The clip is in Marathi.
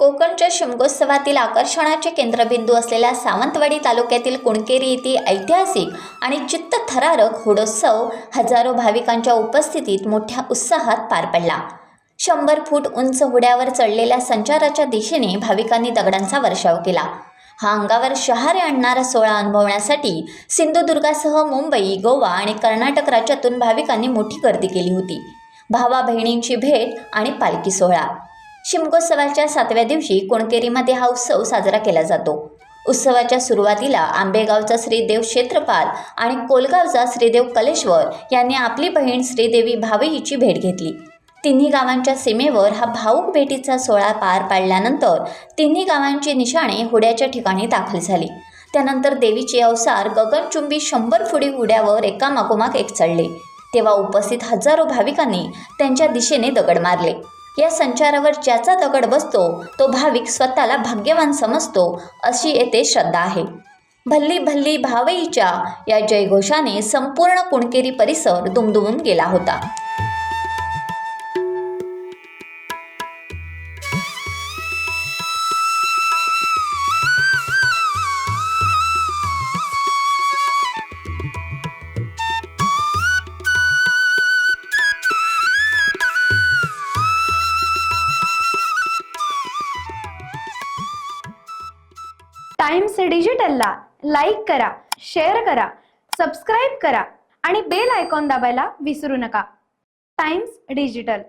कोकणच्या शिमगोत्सवातील आकर्षणाचे केंद्रबिंदू असलेल्या सावंतवाडी तालुक्यातील कुणकेरी येथील ऐतिहासिक आणि चित्तथरारक होडोत्सव हजारो भाविकांच्या उपस्थितीत मोठ्या उत्साहात पार पडला। 100 फूट उंच होड्यावर चढलेल्या संचाराच्या दिशेने भाविकांनी दगडांचा वर्षाव केला। हा अंगावर शहारे आणणारा सोहळा अनुभवण्यासाठी सिंधुदुर्गासह मुंबई, गोवा आणि कर्नाटक राज्यातून भाविकांनी मोठी गर्दी केली होती। भावा बहिणींची भेट आणि पालखी सोहळा। शिमगोत्सवाच्या 7व्या दिवशी कुणकेरीमध्ये हा उत्सव साजरा केला जातो। उत्सवाच्या सुरुवातीला आंबेगावचा श्रीदेव क्षेत्रपाल आणि कोलगावचा श्रीदेव कलेश्वर यांनी आपली बहीण श्रीदेवी भावईची भेट घेतली। तिन्ही गावांच्या सीमेवर हा भाऊक भेटीचा सोहळा पार पाडल्यानंतर तिन्ही गावांची निशाणे होड्याच्या ठिकाणी दाखल झाली। त्यानंतर देवीचे अवतार गगनचुंबी 100 फुटी होड्यावर एकामागोमाग एक चढले, तेव्हा उपस्थित हजारो भाविकांनी त्यांच्या दिशेने दगड मारले। या संचारावर ज्याचा दगड बसतो तो भाविक स्वतःला भाग्यवान समजतो, अशी येथे श्रद्धा आहे। भल्ली भल्ली भावईच्या या जयघोषाने संपूर्ण कुणकेरी परिसर दुमदुमून गेला होता। टाइम्स डिजिटलला लाईक करा, शेअर करा, सबस्क्राईब करा आणि बेल आयकॉन दाबायला विसरू नका। Times digital.